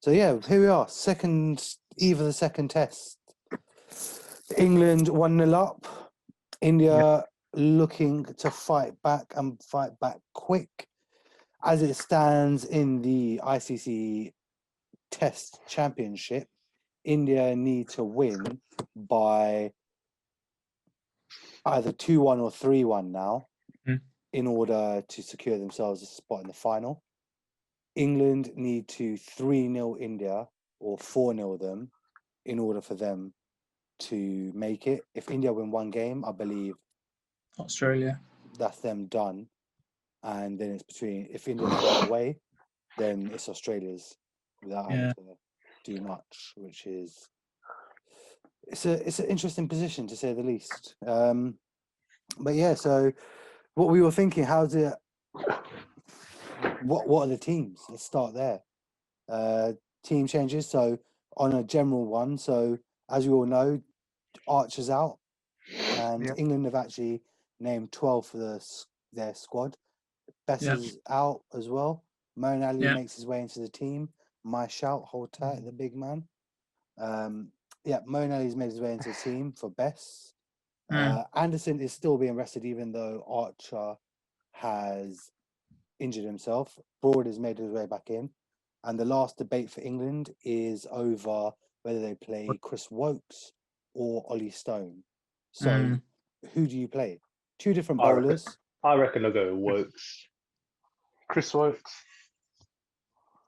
So yeah, here we are. Eve of the second test. England 1-0 up. India looking to fight back and fight back quick. As it stands in the ICC Test Championship, India need to win by either 2-1 or 3-1 now in order to secure themselves a spot in the final. England need to 3-0 India or 4-0 them in order for them to make it. If India win one game, I believe Australia, that's them done. And then it's between, if India's gone away, then it's Australia's without having to do much, which is it's an interesting position to say the least. But yeah, so what we were thinking, what are the teams? Let's start there. Team changes. So on a general one, so as you all know, Archer's out, and England have actually named 12 for their squad. Bess's out as well. Moeen Ali makes his way into the team. My shout, hold tight, the big man. Moeen Ali's made his way into the team for Bess. Anderson is still being rested, even though Archer has injured himself. Broad has made his way back in. And the last debate for England is over whether they play Chris Wokes or Ollie Stone. So who do you play? Two different bowlers. I reckon I'll go with Wokes. Chris Wokes.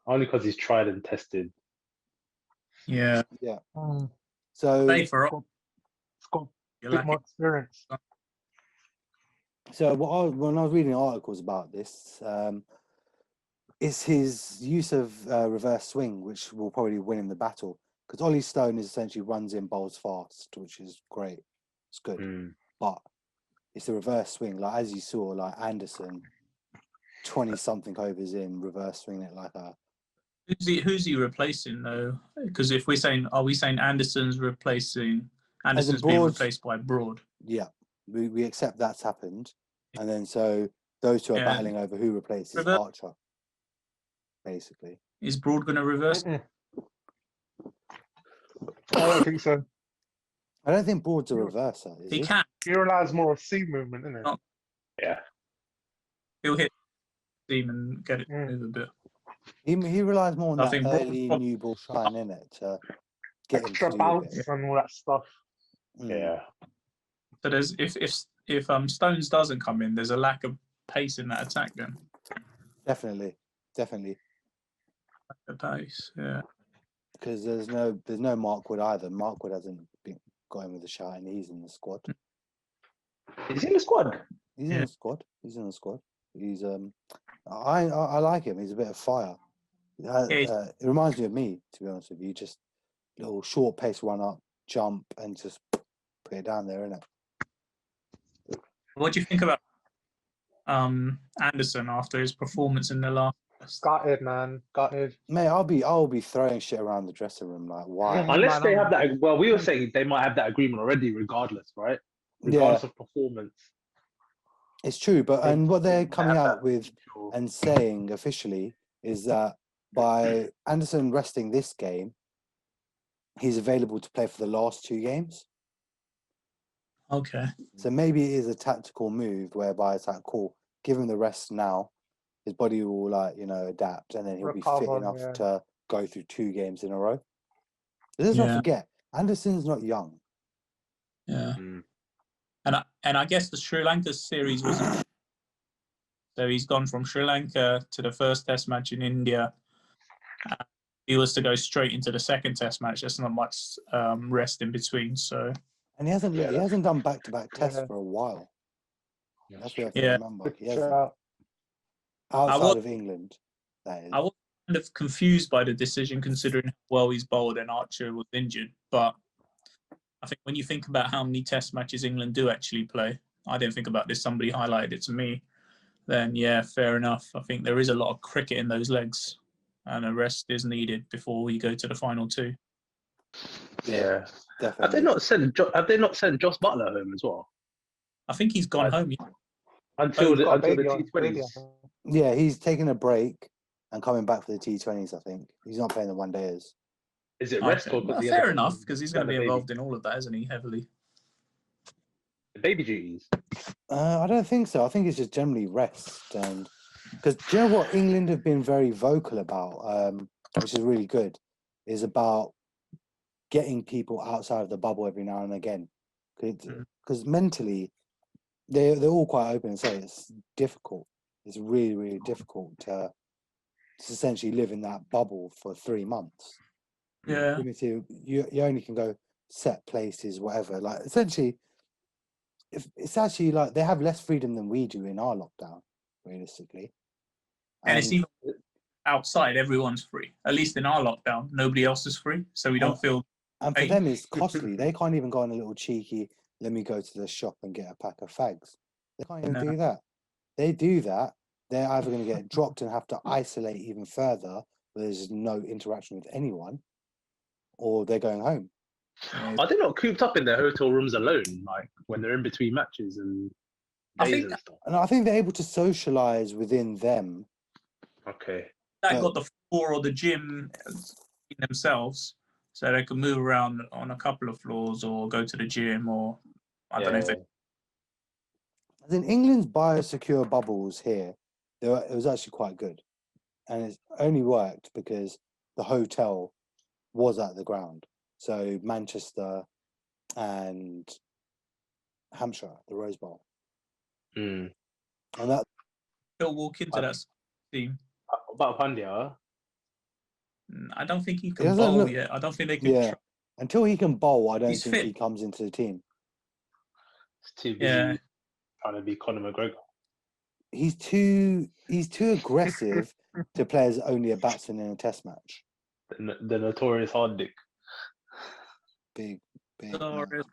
Only because he's tried and tested. Yeah. So it's got a bit more experience. So when I was reading articles about this, it's his use of reverse swing which will probably win him the battle, because Ollie Stone is essentially runs in, bowls fast, which is great. It's good, but it's the reverse swing. Like as you saw, like Anderson, 20-something overs in, reverse swinging it like a. Who's he replacing though? Because if are we saying Anderson's being replaced by Broad? Yeah, we accept that's happened, and then so those two are battling over who replaces Archer. Basically, is Broad going to reverse? I don't think so. I don't think Broad's a reverser. Is he? Can. He relies more on seam movement, isn't it? Yeah. He'll hit seam and get it move a bit. He relies more on that early new ball shine in it to get extra him to bounce and all that stuff. Yeah. So there's if Stones doesn't come in, there's a lack of pace in that attack then. Definitely. The pace, yeah. Because there's no Markwood either. Markwood hasn't got him with a shot, and he's in the squad. Is he in the squad? He's in the squad. He's I like him. He's a bit of fire. It reminds me of me, to be honest with you. Just little short pace run up, jump, and just put it down there, innit? What do you think about Anderson after his performance in the last? Gutted, man. Gutted. Mate, I'll be throwing shit around the dressing room. Like, why? Unless they have that. Well, we were saying they might have that agreement already, regardless, right? Regardless of performance. It's true, but and what they're coming out with and saying officially is that by Anderson resting this game, he's available to play for the last two games. Okay. So maybe it is a tactical move whereby it's like, cool, give him the rest now. His body will adapt, and then he'll be fit enough to go through two games in a row. But let's not forget, Anderson's not young. Yeah. And I guess the Sri Lanka series was so he's gone from Sri Lanka to the first Test match in India. He was to go straight into the second Test match. There's not much rest in between. So and he hasn't done back-to-back tests for a while. That's what you have to remember. He hasn't. Outside of England, that is. I was kind of confused by the decision, considering how well he's bowled and Archer was injured. But I think when you think about how many Test matches England do actually play, I didn't think about this. Somebody highlighted it to me. Then fair enough. I think there is a lot of cricket in those legs, and a rest is needed before we go to the final two. Yeah, definitely. Have they not sent Joss Butler home as well? I think he's gone home. Until the T20s. Yeah, he's taking a break, and coming back for the T20s. I think he's not playing the one days. Is it rest Okay. or because Well, fair enough, because he's going to be involved in all of that, isn't he? Heavily. the baby duties? I don't think so. I think it's just generally rest, and because do you know what England have been very vocal about, which is really good, is about getting people outside of the bubble every now and again, because mentally they're all quite open and say it's difficult. It's really, really difficult to essentially live in that bubble for 3 months. Yeah. You only can go set places, whatever. Like essentially, if it's actually like they have less freedom than we do in our lockdown, realistically. And it's even outside, everyone's free. At least in our lockdown, nobody else is free, so we don't feel. And for them, it's costly. They can't even go on a little cheeky. Let me go to the shop and get a pack of fags. They can't even do that. They do that, they're either going to get dropped and have to isolate even further, where there's no interaction with anyone, or they're going home. Are they not cooped up in their hotel rooms alone, like when they're in between matches and days and stuff? And I think they're able to socialize within them. Okay. That got the floor or the gym themselves, so they can move around on a couple of floors or go to the gym, or I don't know if it. As in England's biosecure bubbles here, it was actually quite good, and it's only worked because the hotel was at the ground. So Manchester and Hampshire, the Rose Bowl, and that He'll walk into that team. About Pandya, I don't think he can bowl yet. I don't think they can. Yeah, until he can bowl, I don't He's think fit. he comes into the team. it's too busy trying to be Conor McGregor. He's too aggressive to play as only a batsman in a test match. The notorious hard dick. Big. Notorious.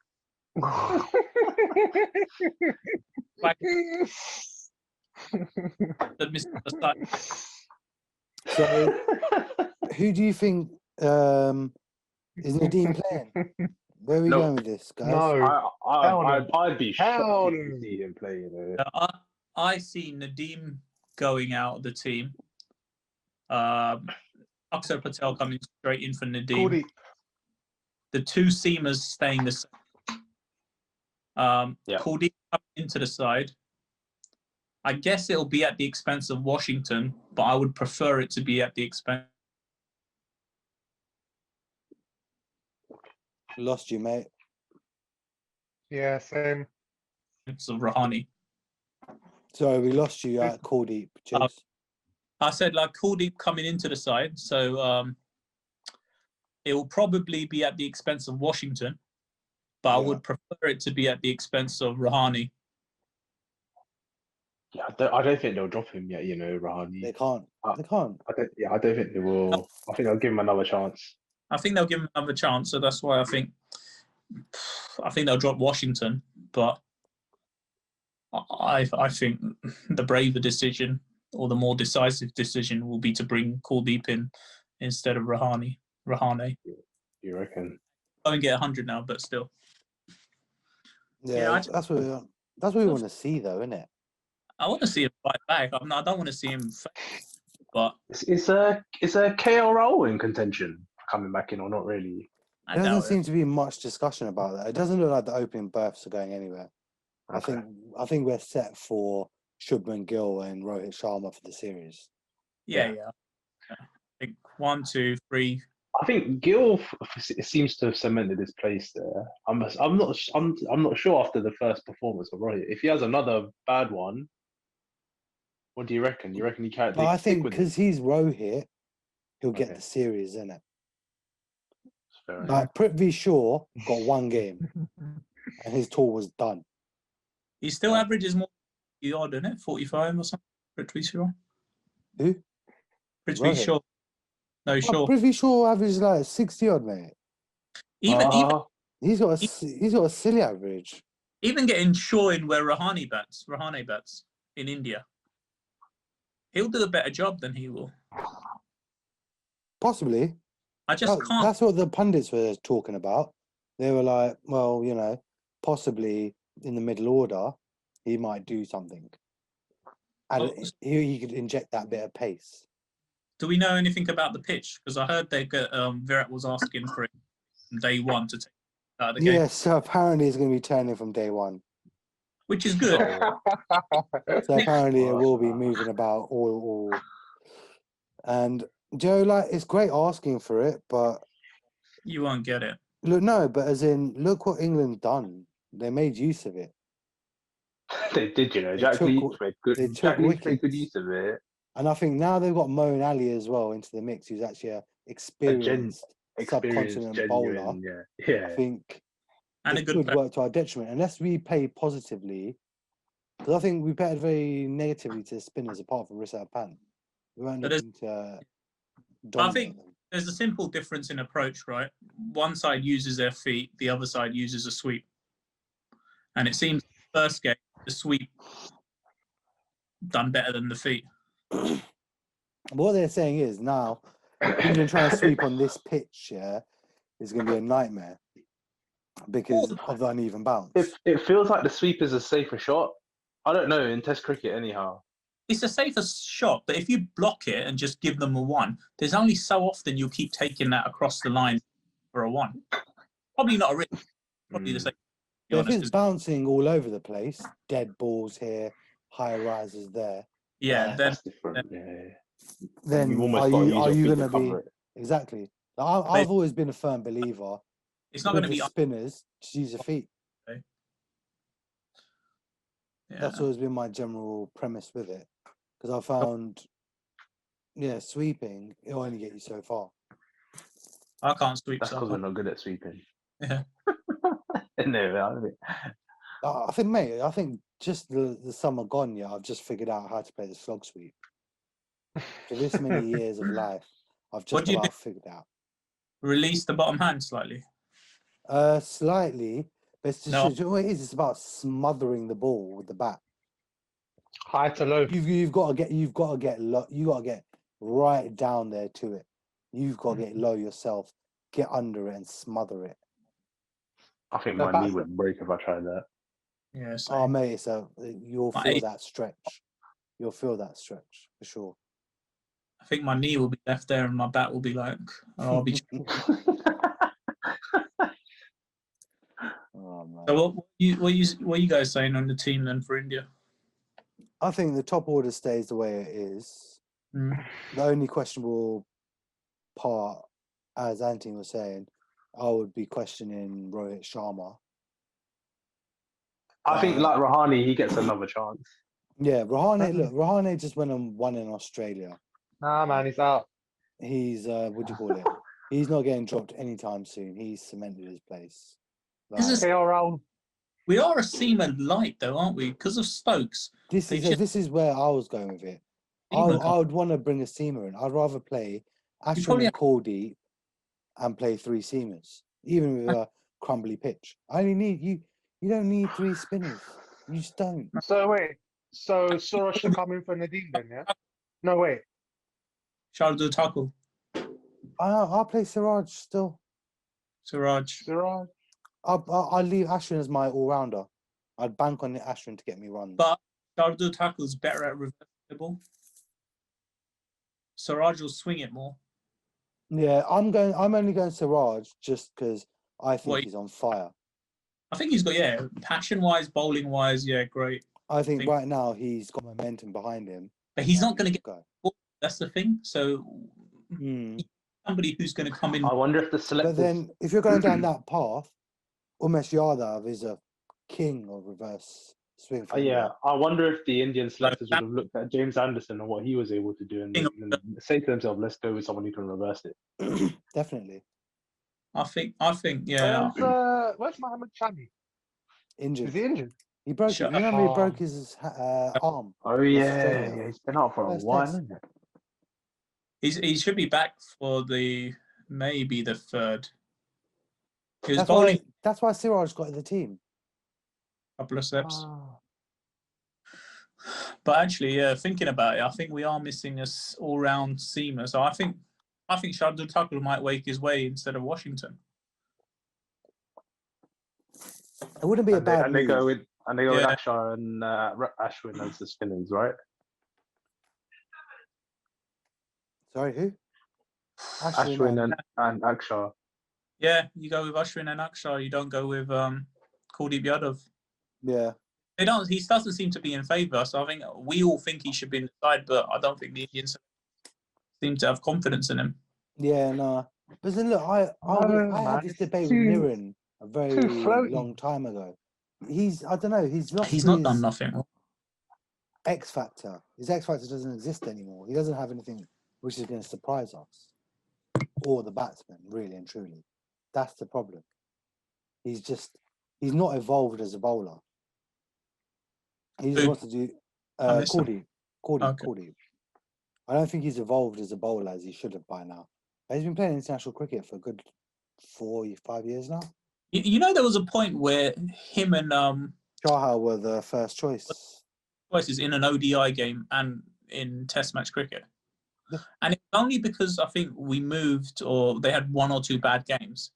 So, who do you think is Nadeem playing? Where are we going with this, guys? No. I'd be shocked to see him play. You know? I see Nadeem going out of the team. Akshar Patel coming straight in for Nadeem. The two seamers staying the same. Kuldeep coming into the side. I guess it'll be at the expense of Washington, but I would prefer it to be at the expense. Lost you, mate. Yeah, same. Of Rahane. Sorry, we lost you at Kuldeep. I said like Kuldeep coming into the side, so it will probably be at the expense of Washington, but I would prefer it to be at the expense of Rahane. Yeah, I don't think they'll drop him yet. You know, Rahane. They can't. They can't. I don't think they will. I think they'll give him another chance. I think they'll give him another chance, so that's why I think they'll drop Washington. But I think the braver decision or the more decisive decision will be to bring Kuldeep in instead of Rahane. You reckon? I won't get 100 now, but still. Yeah, that's what we want to see, though, isn't it? I want to see him fight back. I don't want to see him fail, but is a KL Rahul in contention coming back in or not really? There doesn't seem to be much discussion about that. It doesn't look like the opening berths are going anywhere. Okay. I think we're set for Shubman Gill and Rohit Sharma for the series. Yeah. I think 1, 2, 3. I think Gill seems to have cemented his place there. I'm not sure after the first performance of Rohit. If he has another bad one, what do you reckon? You reckon he can't? I think because he's Rohit, he'll get the series, isn't it? Like Prithvi Shaw got one game, and his tour was done. He still averages more odd, isn't it? 45 or something. Prithvi Shaw. Who? Prithvi Shaw. No, Shaw. Prithvi Shaw averages like 60 odd, mate. Even he's got a silly average. Even getting Shaw in where Rahane bats in India. He'll do a better job than he will. Possibly. I just can't. That's what the pundits were talking about. They were like, well, you know, possibly in the middle order, he might do something. And he could inject that bit of pace. Do we know anything about the pitch? Because I heard they got Virat was asking for it from day one to take it out of the game, Yeah, so apparently it's going to be turning from day one. which is good. So apparently it will be moving about all. And Joe, like, it's great asking for it, but You won't get it. look, no, but as in, look what England done. They made use of it. They did, you know. They Jack took- Leach made good. they Jack took Leach made good wickets. use of it. And I think now they've got Mo and Ali as well into the mix, who's actually a experienced subcontinent bowler. Genuine, I yeah. think And a it good could player. work to our detriment unless we play positively. Because I think we batted very negatively to the spinners apart from Rishabh Pant. We weren't But there's- looking to I dominate think them. there's a simple difference in approach, right? One side uses their feet, the other side uses a sweep. And it seems the first game, the sweep done better than the feet. What they're saying is now England trying to sweep on this pitch, yeah, is going to be a nightmare because of the uneven bounce. It feels like the sweep is a safer shot. I don't know in Test cricket anyhow. It's a safer shot, but if you block it and just give them a one, there's only so often you'll keep taking that across the line for a one. Probably not a risk. Probably the same. But if it's bouncing all over the place, dead balls here, high rises there, Yeah, then That's different. Yeah. then You've almost are got to you use your feet going to to be cover it. exactly? Like, I've always been a firm believer. it's not going to With be. the spinners, just use your feet. Yeah. That's always been my general premise with it. Because I found, sweeping, it'll only get you so far. I can't sweep. That's So I because we're can't. not good at sweeping. Yeah. No, I think, mate, just the summer gone, yeah, I've just figured out how to play the slog sweep. For this many years of life, I've What just do you about figured out. Release the bottom hand slightly. Slightly, but it's just, No. you know what it is? It's about smothering the ball with the bat. High to low. You've got to get low. You got to get right down there to it. You've got to get low yourself, get under it and smother it. I think No, my but- knee would break if I tried that. Yeah. Oh, Same. mate, you'll My feel ace- that stretch. You'll feel that stretch for sure. I think my knee will be left there and my bat will be like, I'll be. Oh, man. So what you guys saying on the team then for India? I think the top order stays the way it is. Mm. The only questionable part, as Anthony was saying, I would be questioning Rohit Sharma. I think like Rahane, he gets another chance. Yeah, Rahane just went and won in Australia. Nah, man, he's out. He's what do you call it? He's not getting dropped anytime soon. He's cemented his place. This is- KL round. We are a seamer light though, aren't we? Because of Stokes. This is where I was going with it. I would want to bring a seamer in. I'd rather play Ashwin probably and Cordy and play three seamers, even with a crumbly pitch. I only need you. You don't need three spinners. You just don't. So wait. So Suraj should come in for Nadeem then, yeah? No, wait. Shardul Thakur, I'll play Siraj still. Siraj. Suraj. I'll leave Ashwin as my all-rounder. I'd bank on Ashwin to get me runs. But Shardul Thakur's better at reversing the ball. Siraj will swing it more. Yeah, I'm only going Siraj just because I think Wait. he's on fire. I think he's got passion-wise, bowling-wise, great. I think right now he's got momentum behind him. But he's not going to get go. That's the thing. So somebody who's going to come in. I wonder if the selectors. But then, if you're going down that path, Umesh Yadav is a king of reverse swing. For India. I wonder if the Indian selectors would have looked at James Anderson and what he was able to do and say to themselves, let's go with someone who can reverse it. Definitely. I think, yeah. Where's Mohammed Shami? Injured. Is he injured? He broke it. Remember, he broke his arm. Oh, yeah. He's been out for a while, hasn't he? He should be back for maybe the third. He was That's bowling that's why Siraj got in the team. a couple of steps. But actually, thinking about it, I think we are missing us all-round seamer. So I think Shardul Thakur might wake his way instead of Washington. It wouldn't be a bad and move. they go with Asha and Ashwin as the spinners, right? Sorry, who? Ashwin and Akshar. Yeah, you go with Ashwin and Akshar. You don't go with Kuldeep Yadav. Yeah. They don't. He doesn't seem to be in favour. So I think we all think he should be in the side, but I don't think the Indians seem to have confidence in him. Yeah, no. But then look, I man, had this it's debate with too Niren a very floaty. long time ago. I don't know, he's lost He's not done his nothing. X factor. His X factor doesn't exist anymore. He doesn't have anything which is going to surprise us or the batsman, really and truly. That's the problem. He's not evolved as a bowler. He just Who? wants to do I missed him. Okay. Kuldeep. I don't think he's evolved as a bowler as he should have by now. He's been playing international cricket for a good 4-5 years now. You know, there was a point where him and Chahal were the first choice. choices in an ODI game and in Test match cricket, Yeah. and it's only because I think we moved or they had 1 or 2 bad games.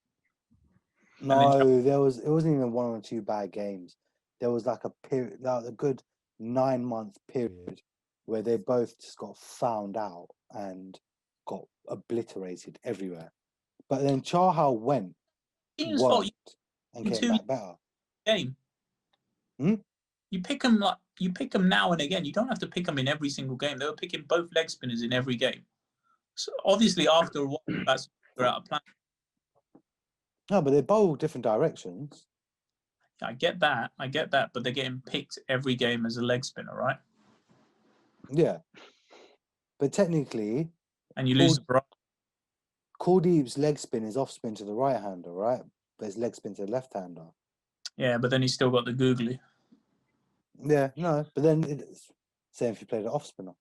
No, it wasn't even 1 or 2 bad games. There was like a period, like a good 9-month period where they both just got found out and got obliterated everywhere. But then Chahal went, worked, and came back better. Game. You pick them now and again. You don't have to pick them in every single game. They were picking both leg spinners in every game. So obviously, after a while, that's out of plan. No, but they bowl different directions. I get that, but they're getting picked every game as a leg spinner, right? Yeah, but technically, and you lose the variety. Kuldeep's leg spin is off spin to the right hander, right? But his leg spin to the left hander. Yeah, but then he's still got the googly. Yeah, no, but then it's same if you played an off spinner.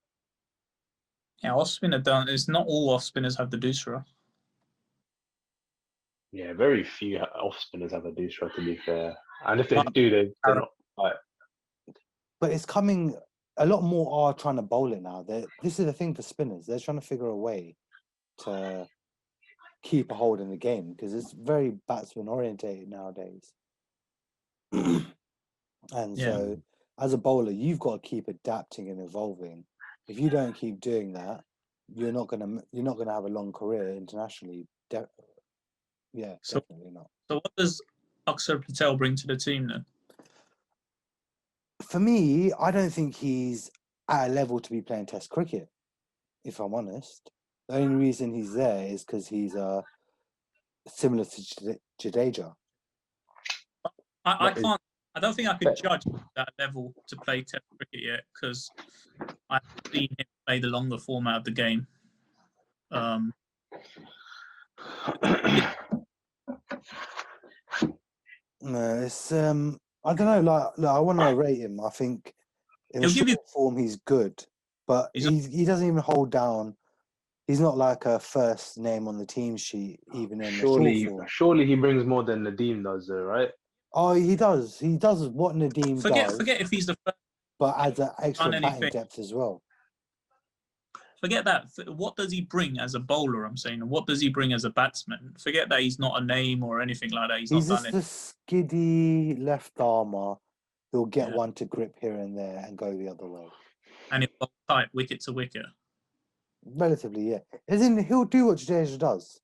Yeah, off spinner don't. It's not all off spinners have the doosra. Yeah, very few off spinners have a doosra, to be fair. And if they do, they're not like. But it's coming. A lot more are trying to bowl it now. This is the thing for spinners. They're trying to figure a way to keep a hold in the game because it's very batsman orientated nowadays. And so, as a bowler, you've got to keep adapting and evolving. If you don't keep doing that, you're not gonna have a long career internationally. Definitely not. So what does Akshar Patel bring to the team then? For me, I don't think he's at a level to be playing Test cricket. If I'm honest, the only reason he's there is because he's similar to Jadeja. I can't. I don't think I could judge that level to play Test cricket yet because I've seen him play the longer format of the game. No, it's I don't know. Like I want to rate him. I think in the short form he's good, but he doesn't even hold down. He's not like a first name on the team sheet, even in the short form. Surely he brings more than Nadeem does, though, right? Oh, he does. He does what Nadeem does. Forget if he's the first. But adds an extra batting depth as well. Forget that. What does he bring as a bowler? I'm saying, what does he bring as a batsman? Forget that he's not a name or anything like that. He's not just done a skiddy left armer who'll get one to grip here and there and go the other way. And he'll tight wicket to wicket. Relatively, yeah. As in, he'll do what Jadeja does.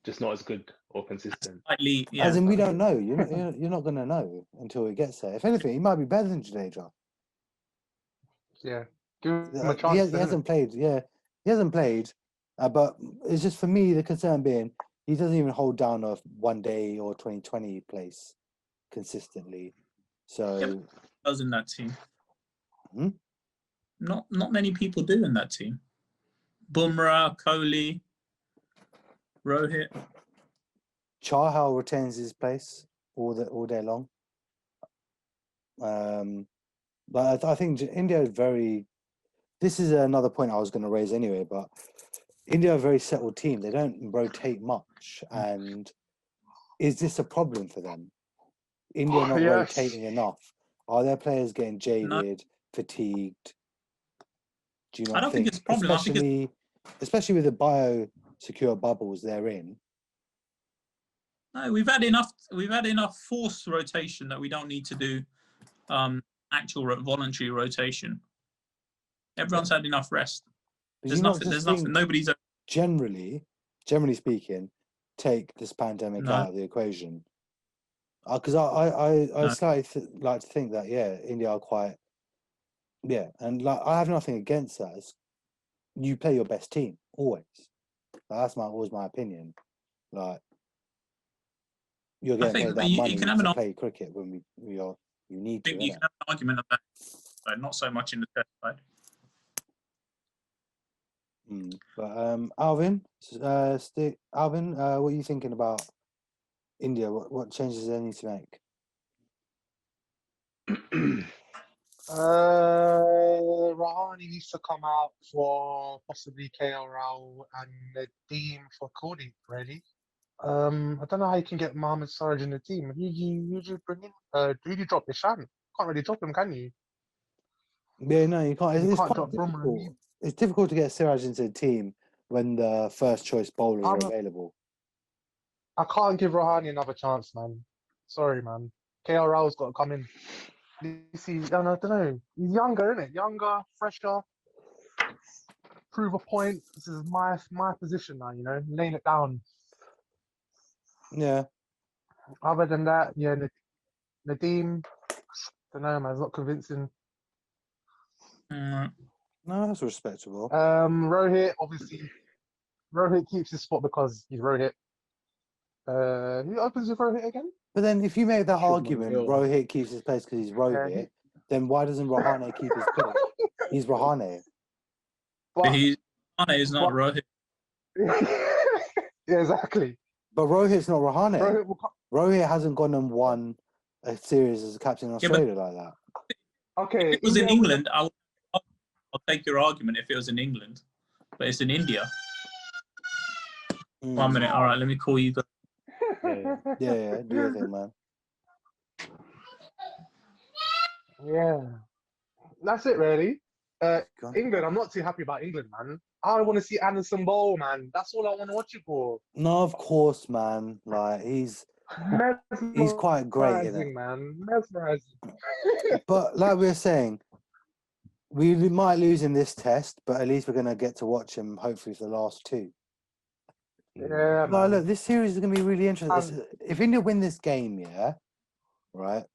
Just not as good or consistent. Slightly, yeah. As in, we don't know. You're not going to know until it gets there. If anything, he might be better than Jadeja. Yeah. Give him a chance. He hasn't played. Yeah, he hasn't played. But it's just for me, the concern being he doesn't even hold down a 1 day or 2020 place consistently. So does in that team. Not many people do in that team. Bumrah, Kohli, Rohit. Chahal retains his place all day long. But I think India is very. This is another point I was going to raise anyway. But India are a very settled team. They don't rotate much, and is this a problem for them? India not rotating enough. Are their players getting jaded, fatigued? Do you not I don't think it's a problem. Especially with the biosecure bubbles they're in. No, we've had enough forced rotation that we don't need to do actual voluntary rotation. Everyone's had enough rest. There's nothing. There's nothing. Nobody's. Generally speaking, take this pandemic out of the equation. Because I slightly like to think that India are quite and like I have nothing against that. You play your best team always. Like, that's always my opinion. Like you're getting paid that money to play cricket when you need to. I think you can have an argument about it, but not so much in the test side. But Alvin, Alvin, what are you thinking about India? What changes they need to make? Rahane needs to come out for possibly KL Rao and Nadeem for Cody, really. I don't know how you can get Mohamed Saraj in the team. You just bring in who do you drop Ishan? Can't really drop him, can you? Yeah, no, you can't. It's can't quite drop difficult. Brummer. It's difficult to get Siraj into the team when the first choice bowlers are available. I can't give Rahane another chance, man. Sorry, man. KL Rao's got to come in. I don't know. He's younger, isn't it? Younger, fresher. Prove a point. This is my position now, laying it down. Yeah. Other than that, Nadeem, don't know, man. It's not convincing. No, that's respectable. Rohit, obviously, Rohit keeps his spot because he's Rohit. Who opens with Rohit again? But then, if you make that argument, Gill. Rohit keeps his place because he's Rohit, then why doesn't Rahane keep his place? He's Rahane. But Rahane is not Rohit. Yeah, exactly. But Rohit's not Rahane. Rohit hasn't gone and won a series as a captain in Australia like that. Okay. If it was in England, I'll take your argument if it was in England. But it's in India. 1 minute. All right, let me call you guys. Yeah, do your thing, man. Yeah. That's it, really. England, I'm not too happy about England, man. I want to see Anderson bowl, man. That's all I want to watch it for. No, of course, man. Like he's quite great, isn't it? Man. Mesmerizing. But like we were saying, we might lose in this test, but at least we're gonna get to watch him hopefully for the last two. Yeah, Well, man. look, this series is gonna be really interesting. If India win this game, right,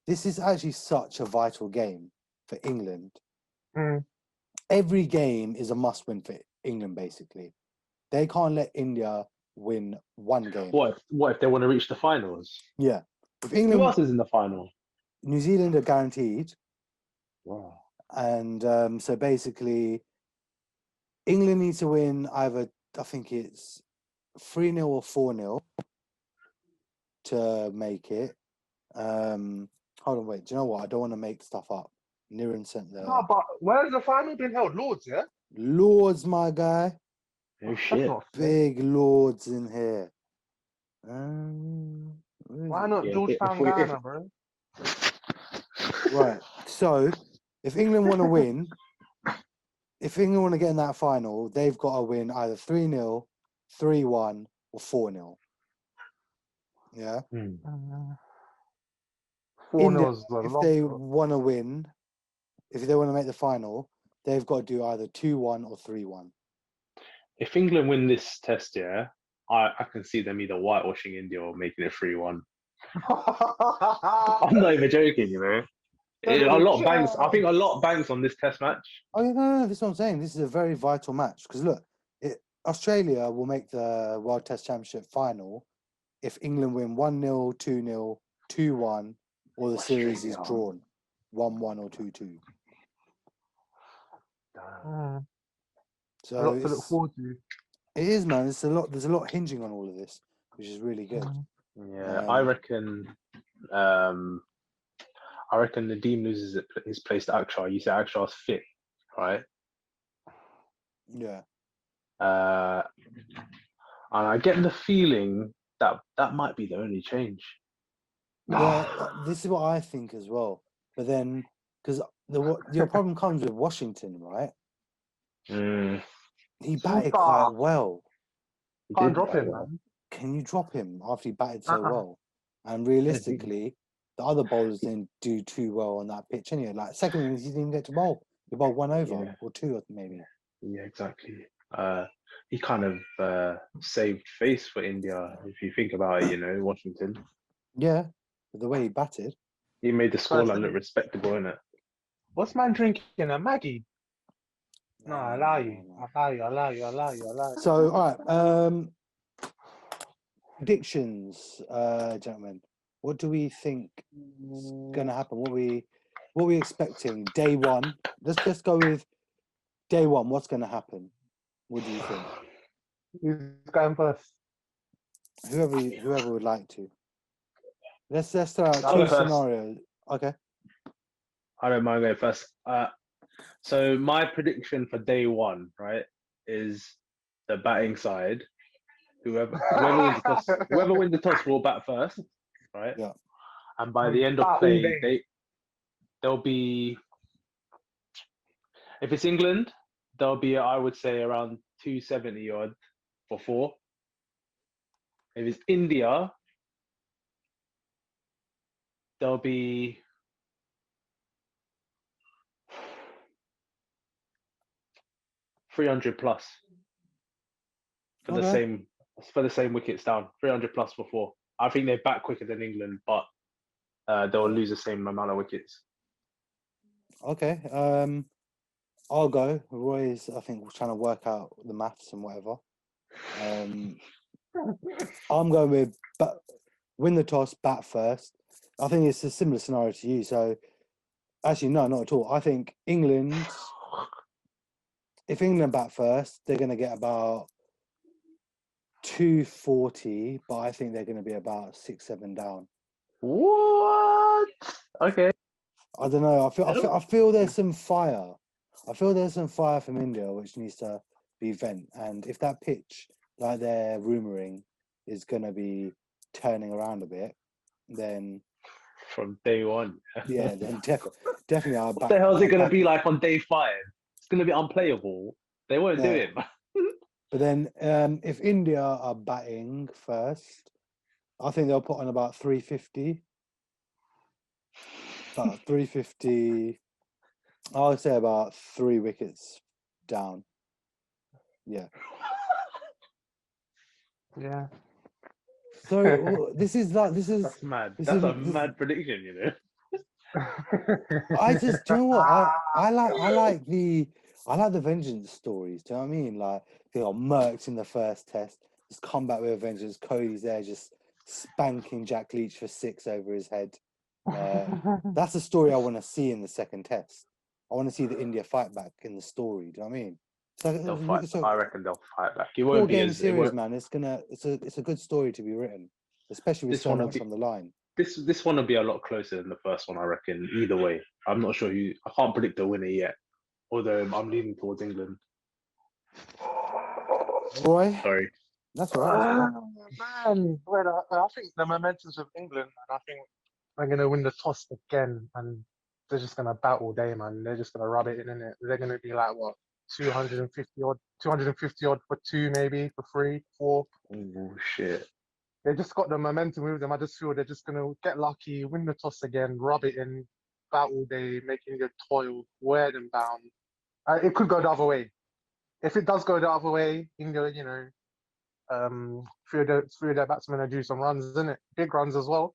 this is actually such a vital game for England. Every game is a must-win for England. Basically, they can't let India win one game. What if they want to reach the finals? Yeah. If England, who else is in the final? New Zealand are guaranteed. Wow. And so basically, England needs to win either, I think it's 3-0 or 4-0 to make it. Hold on, wait. Do you know what? I don't want to make stuff up. Niran sent the... No, but where's the final been held? Lords, yeah? Lords, my guy. Oh, shit. Big Lords in here. Why not Georgetown, Ghana, bro? Right. So, if England want to win, if England want to get in that final, they've got to win either 3-0, 3-1, or 4-0. Yeah. 4-0 is a if long they shot. want to win, if they want to make the final, they've got to do either 2-1 or 3-1. If England win this test, I can see them either whitewashing India or making it 3-1. I'm not even joking, A lot banks. I think a lot banks on this test match. Oh, yeah, no, this is what I'm saying. This is a very vital match because look, Australia will make the World Test Championship final if England win 1-0, 2-0, 2-1, or the series is drawn 1-1 or 2-2. So a lot to look forward to. It is, man. It's a lot. There's a lot hinging on all of this, which is really good. Yeah, I reckon. I reckon Nadeem loses his place to Akshar. You say Akshar's fit, right? Yeah. And I get the feeling that might be the only change. Yeah, this is what I think as well. But then, because your problem comes with Washington, right? He batted quite well. Can't drop him, man. Can you drop him after he batted so well? And realistically, the other bowlers didn't do too well on that pitch anyway. Like second innings, he didn't even get to bowl. He bowled 1 over or 2, maybe. Yeah, exactly. He kind of saved face for India, if you think about it, Washington. Yeah, the way he batted. He made the First, scoreline look respectable, innit? what's man drinking? A Maggie? No, I allow you. No. I allow you. So, all right. Predictions, gentlemen. What do we think is going to happen? What we expecting? Day one. Let's go with day one. What's going to happen? What do you think? Who's going first? Whoever would like to. Let's throw out I'll two go first. scenarios. Okay. I don't mind going first. So my prediction for day one, right, is the batting side. Whoever wins the toss will bat first, right? Yeah. And by the end of Bat all play, day. they'll be. If it's England, there'll be, I would say, around 270 odd for 4. If it's India, there'll be 300 plus for the same wickets down. 300 plus for 4. I think they bat quicker than England, but they'll lose the same amount of wickets. Okay. I'll go. Roy's, I think, trying to work out the maths and whatever. I'm going with win the toss, bat first. I think it's a similar scenario to you. So, actually, no, not at all. I think if England bat first, they're going to get about 240, but I think they're going to be about 6-7 down. What? Okay. I don't know. I feel there's some fire. I feel there's some fire from India which needs to be vent. And if that pitch, like they're rumouring, is going to be turning around a bit, then From day one. yeah, then definitely I'll What back. the hell is it I'll going to back be it. like on day 5? It's going to be unplayable. They won't do Yeah. it. But then if India are batting first, I think they'll put on about 350. About 350. I would say about 3 wickets down. Yeah. Yeah. So this is That's mad. this That's a is- mad prediction, I just, do you know what? I like the vengeance stories. Do you know what I mean? Like they got murked in the first test, just come back with a vengeance. Cody's there just spanking Jack Leach for 6 over his head. That's the story I want to see in the second test. I want to see the India fight back in the story. Do you know what I mean? They'll fight. I reckon they'll fight back. It 4 won't be game as. series, man. It's a good story to be written, especially with This so one will much be. on the line. This one will be a lot closer than the first one, I reckon. Either way, I'm not sure who. I can't predict the winner yet. Although I'm leaning towards England. Roy, Sorry. that's all right. Man, well, I think the momentum's with England, and I think they're going to win the toss again, and they're just going to bat all day, man. They're just going to rub it in it. They're going to be like, what, 250 odd for 2, maybe, for 3, 4. Oh, shit. They just got the momentum with them. I just feel they're just going to get lucky, win the toss again, rub it in, bat all day, make India toil, wear them down. It could go the other way. If it does go the other way, India, three of their batsmen are due some runs, isn't it? Big runs as well.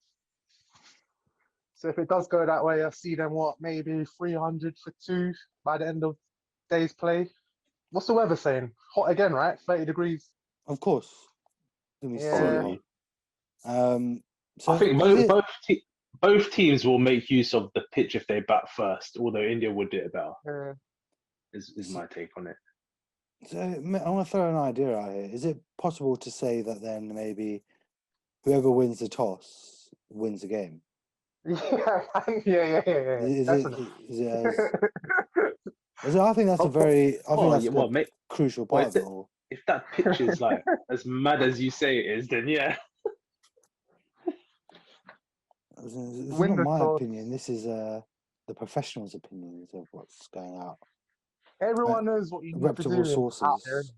So if it does go that way, I see them maybe 300 for 2 by the end of day's play. What's the weather saying? Hot again, right? 30 degrees. Of course, it's gonna be Yeah. silly Probably. hot. So I think is it- both teams will make use of the pitch if they bat first. Although India would do it better. Is my take on it. So I want to throw an idea out here. Is it possible to say that then maybe whoever wins the toss wins the game? Yeah. Is Definitely. I think that's a crucial part of it all. If that pitch is like as mad as you say it is, then yeah. It's Win not the my toss. opinion. This is the professionals' opinions of what's going out. Everyone knows what you need to Reputable do out there. sources.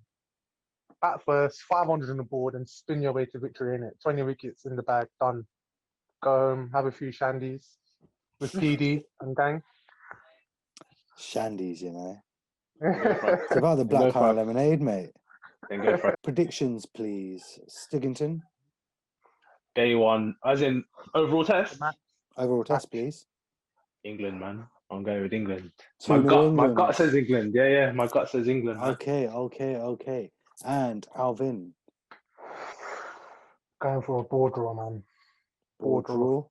Bat first, 500 on the board, and spin your way to victory in it. 20 wickets in the bag, done. Go home, have a few shandies with PD and gang. Shandies, It's about the Then go black for eye it. lemonade, mate. Then go for it. Predictions, please. Stiggington, Day one, as in overall test. overall test, please. England, man. I'm going with England. 2-0 My England. gut says England. Yeah. My gut says England. Man. Okay. And Alvin, Going for a board draw, man. ball draw. draw.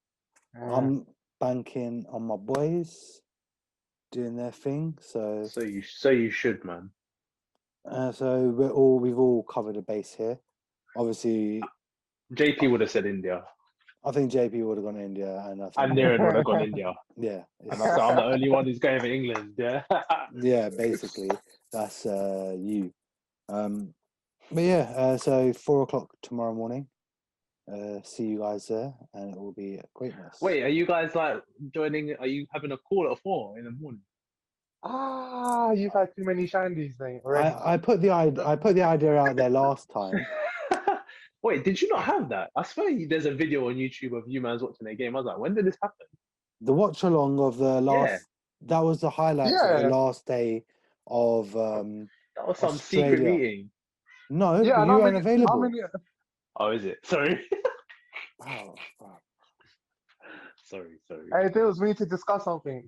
Yeah. I'm banking on my boys doing their thing. So You should, man. so we've all covered a base here. Obviously, JP would have said India, I think JP would have gone to India, and I think and Niran would have gone India, yeah, and I'm the only one who's going for England. Yeah. yeah, basically that's you. But yeah, so 4 o'clock tomorrow morning. See you guys there, and it will be greatness. Wait, are you guys like joining? Are you having a call at 4 in the morning? You've had too many shandies, mate. Already. I put the idea out there last time. Wait, did you not have that? I swear there's a video on YouTube of you man's watching a game. I was like, when did this happen? The watch along of the last. That was the highlights of Yeah. the last day of That was some Australia. secret meeting. No, Yeah, but and you how weren't many? available. How many? Oh, is it? Sorry. Wow. sorry. Hey, Dills, we need to discuss something.